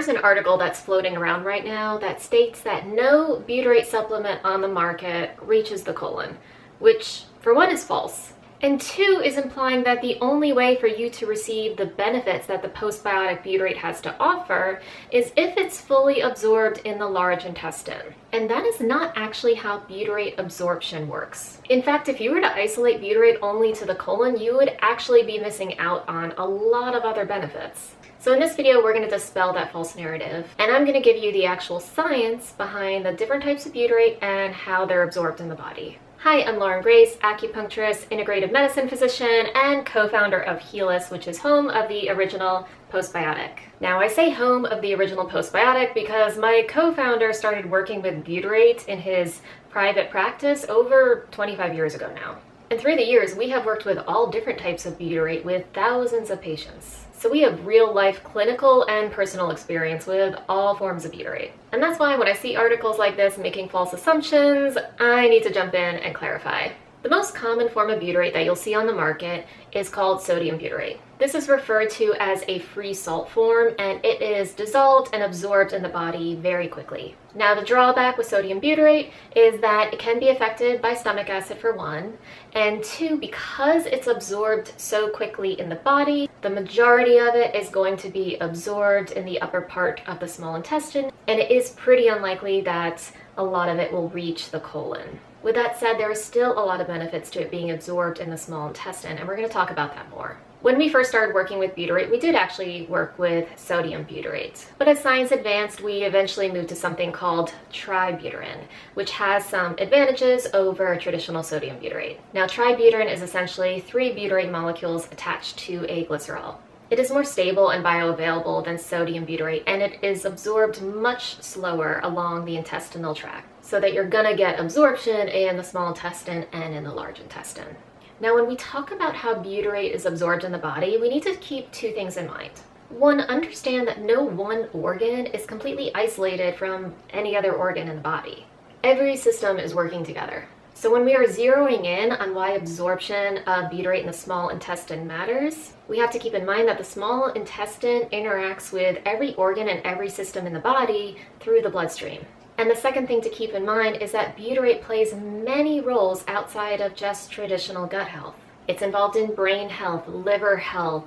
There's an article that's floating around right now that states that no butyrate supplement on the market reaches the colon, which for one is false, and two is implying that the only way for you to receive the benefits that the postbiotic butyrate has to offer is if it's fully absorbed in the large intestine. And that is not actually how butyrate absorption works. In fact, if you were to isolate butyrate only to the colon, you would actually be missing out on a lot of other benefits. So in this video, we're going to dispel that false narrative, and I'm going to give you the actual science behind the different types of butyrate and how they're absorbed in the body. Hi, I'm Lauren Grace, acupuncturist, integrative medicine physician, and co-founder of Healis, which is home of the original Postbiotic. Now, I say home of the original Postbiotic because my co-founder started working with butyrate in his private practice over 25 years ago now. And through the years, we have worked with all different types of butyrate with thousands of patients. So we have real-life clinical and personal experience with all forms of butyrate. And that's why when I see articles like this making false assumptions, I need to jump in and clarify. The most common form of butyrate that you'll see on the market is called sodium butyrate. This is referred to as a free salt form, and it is dissolved and absorbed in the body very quickly. Now, the drawback with sodium butyrate is that it can be affected by stomach acid for one, and two, because it's absorbed so quickly in the body, the majority of it is going to be absorbed in the upper part of the small intestine, and it is pretty unlikely that a lot of it will reach the colon. With that said, there is still a lot of benefits to it being absorbed in the small intestine, and we're going to talk about that more. When we first started working with butyrate, we did actually work with sodium butyrate. But as science advanced, we eventually moved to something called tributyrin, which has some advantages over traditional sodium butyrate. Now, tributyrin is essentially 3 butyrate molecules attached to a glycerol. It is more stable and bioavailable than sodium butyrate, and it is absorbed much slower along the intestinal tract, so that you're gonna get absorption in the small intestine and in the large intestine. Now, when we talk about how butyrate is absorbed in the body, we need to keep 2 things in mind. One, understand that no one organ is completely isolated from any other organ in the body. Every system is working together. So when we are zeroing in on why absorption of butyrate in the small intestine matters, we have to keep in mind that the small intestine interacts with every organ and every system in the body through the bloodstream. And the second thing to keep in mind is that butyrate plays many roles outside of just traditional gut health. It's involved in brain health, liver health,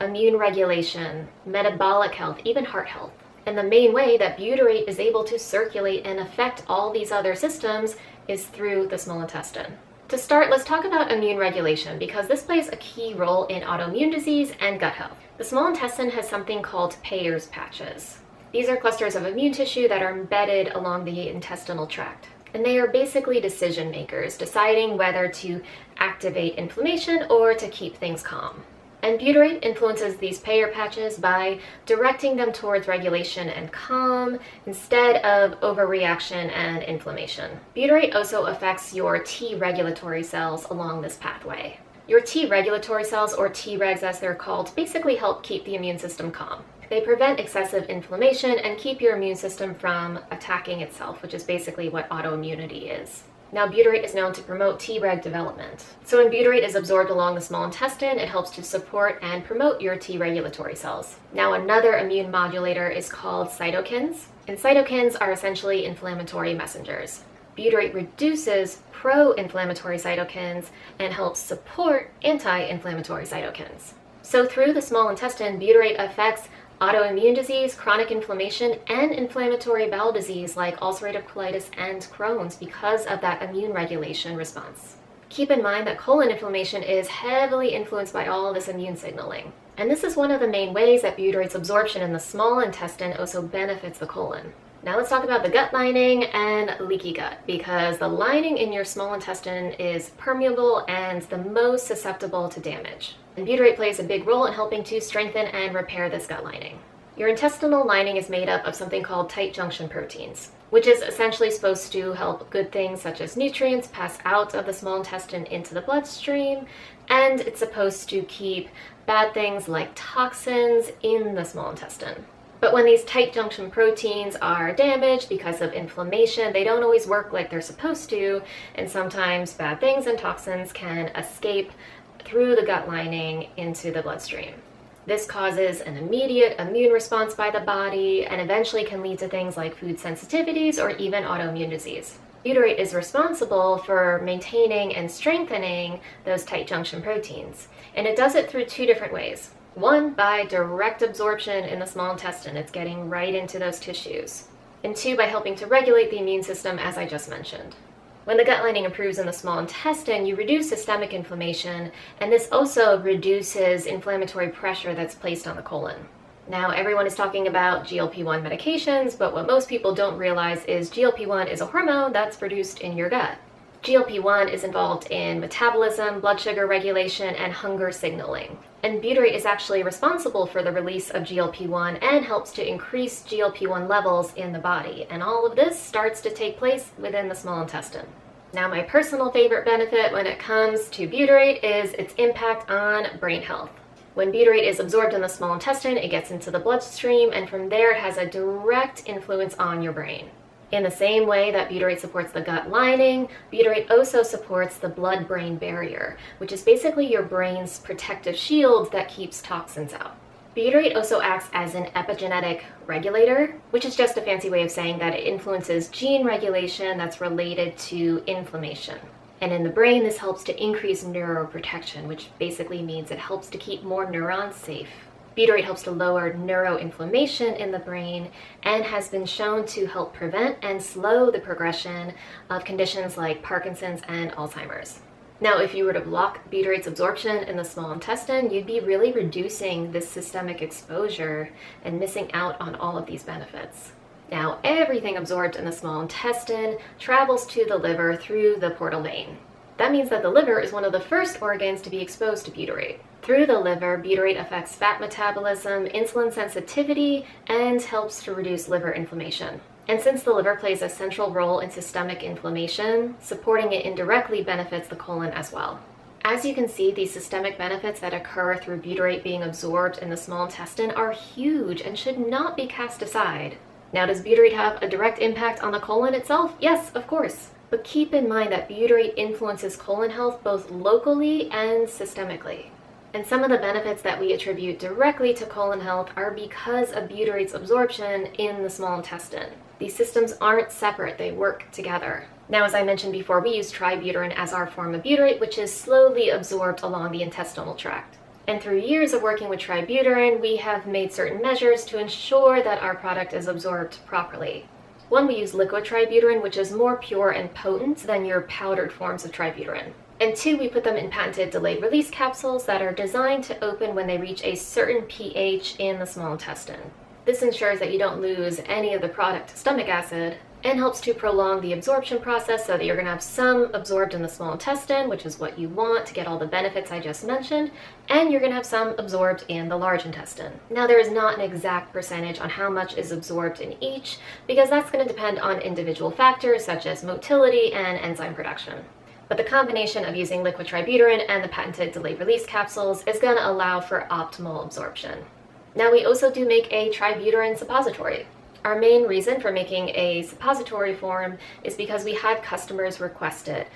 immune regulation, metabolic health, even heart health. And the main way that butyrate is able to circulate and affect all these other systems is through the small intestine. To start, let's talk about immune regulation, because this plays a key role in autoimmune disease and gut health. The small intestine has something called Peyer's patches. These are clusters of immune tissue that are embedded along the intestinal tract. And they are basically decision makers, deciding whether to activate inflammation or to keep things calm. And butyrate influences these Peyer patches by directing them towards regulation and calm instead of overreaction and inflammation. Butyrate also affects your T regulatory cells along this pathway. Your T regulatory cells, or Tregs as they're called, basically help keep the immune system calm. They prevent excessive inflammation and keep your immune system from attacking itself, which is basically what autoimmunity is. Now, butyrate is known to promote Treg development. So when butyrate is absorbed along the small intestine, it helps to support and promote your T regulatory cells. Now, another immune modulator is called cytokines, and cytokines are essentially inflammatory messengers. Butyrate reduces pro-inflammatory cytokines and helps support anti-inflammatory cytokines. So through the small intestine, butyrate affects autoimmune disease, chronic inflammation, and inflammatory bowel disease like ulcerative colitis and Crohn's because of that immune regulation response. Keep in mind that colon inflammation is heavily influenced by all this immune signaling. And this is one of the main ways that butyrate's absorption in the small intestine also benefits the colon. Now let's talk about the gut lining and leaky gut, because the lining in your small intestine is permeable and the most susceptible to damage. And butyrate plays a big role in helping to strengthen and repair this gut lining. Your intestinal lining is made up of something called tight junction proteins, which is essentially supposed to help good things such as nutrients pass out of the small intestine into the bloodstream, and it's supposed to keep bad things like toxins in the small intestine. But when these tight junction proteins are damaged because of inflammation, they don't always work like they're supposed to, and sometimes bad things and toxins can escape through the gut lining into the bloodstream. This causes an immediate immune response by the body and eventually can lead to things like food sensitivities or even autoimmune disease. Butyrate is responsible for maintaining and strengthening those tight junction proteins, and it does it through two different ways. One, by direct absorption in the small intestine, it's getting right into those tissues. And two, by helping to regulate the immune system, as I just mentioned. When the gut lining improves in the small intestine, you reduce systemic inflammation, and this also reduces inflammatory pressure that's placed on the colon. Now, everyone is talking about GLP-1 medications, but what most people don't realize is GLP-1 is a hormone that's produced in your gut. GLP-1 is involved in metabolism, blood sugar regulation, and hunger signaling. And butyrate is actually responsible for the release of GLP-1 and helps to increase GLP-1 levels in the body. And all of this starts to take place within the small intestine. Now, my personal favorite benefit when it comes to butyrate is its impact on brain health. When butyrate is absorbed in the small intestine, it gets into the bloodstream, and from there it has a direct influence on your brain. In the same way that butyrate supports the gut lining, butyrate also supports the blood-brain barrier, which is basically your brain's protective shield that keeps toxins out. Butyrate also acts as an epigenetic regulator, which is just a fancy way of saying that it influences gene regulation that's related to inflammation. And in the brain, this helps to increase neuroprotection, which basically means it helps to keep more neurons safe. Butyrate helps to lower neuroinflammation in the brain and has been shown to help prevent and slow the progression of conditions like Parkinson's and Alzheimer's. Now, if you were to block butyrate's absorption in the small intestine, you'd be really reducing this systemic exposure and missing out on all of these benefits. Now, everything absorbed in the small intestine travels to the liver through the portal vein. That means that the liver is one of the first organs to be exposed to butyrate. Through the liver, butyrate affects fat metabolism, insulin sensitivity, and helps to reduce liver inflammation. And since the liver plays a central role in systemic inflammation, supporting it indirectly benefits the colon as well. As you can see, these systemic benefits that occur through butyrate being absorbed in the small intestine are huge and should not be cast aside. Now, does butyrate have a direct impact on the colon itself? Yes, of course. But keep in mind that butyrate influences colon health both locally and systemically. And some of the benefits that we attribute directly to colon health are because of butyrate's absorption in the small intestine. These systems aren't separate, they work together. Now, as I mentioned before, we use tributyrin as our form of butyrate, which is slowly absorbed along the intestinal tract. And through years of working with tributyrin, we have made certain measures to ensure that our product is absorbed properly. One, we use liquid tributyrin, which is more pure and potent than your powdered forms of tributyrin. And two, we put them in patented delayed release capsules that are designed to open when they reach a certain pH in the small intestine. This ensures that you don't lose any of the product to stomach acid and helps to prolong the absorption process so that you're going to have some absorbed in the small intestine, which is what you want to get all the benefits I just mentioned, and you're going to have some absorbed in the large intestine. Now, there is not an exact percentage on how much is absorbed in each because that's going to depend on individual factors such as motility and enzyme production. But the combination of using liquid tributyrin and the patented delayed release capsules is going to allow for optimal absorption. Now, we also do make a tributyrin suppository. Our main reason for making a suppository form is because we had customers request it.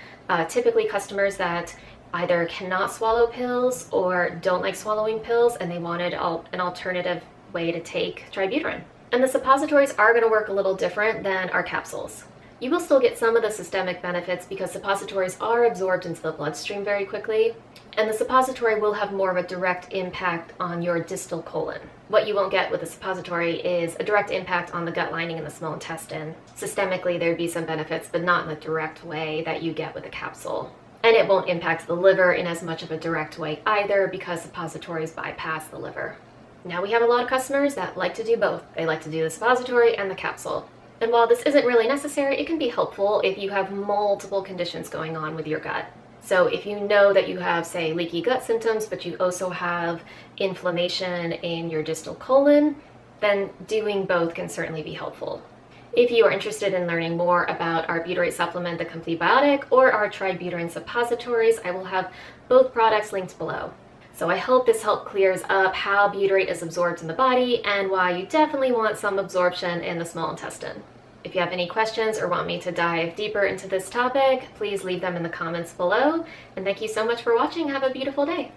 Typically customers that either cannot swallow pills or don't like swallowing pills, and they wanted an alternative way to take tributyrin. And the suppositories are going to work a little different than our capsules. You will still get some of the systemic benefits because suppositories are absorbed into the bloodstream very quickly, and the suppository will have more of a direct impact on your distal colon. What you won't get with a suppository is a direct impact on the gut lining in the small intestine. Systemically, there'd be some benefits, but not in the direct way that you get with a capsule. And it won't impact the liver in as much of a direct way either because suppositories bypass the liver. Now, we have a lot of customers that like to do both. They like to do the suppository and the capsule. And while this isn't really necessary, it can be helpful if you have multiple conditions going on with your gut. So if you know that you have, say, leaky gut symptoms, but you also have inflammation in your distal colon, then doing both can certainly be helpful. If you are interested in learning more about our butyrate supplement, the Complete Biotic, or our tributyrin suppositories, I will have both products linked below. So I hope this help clears up how butyrate is absorbed in the body and why you definitely want some absorption in the small intestine. If you have any questions or want me to dive deeper into this topic, please leave them in the comments below. And thank you so much for watching. Have a beautiful day.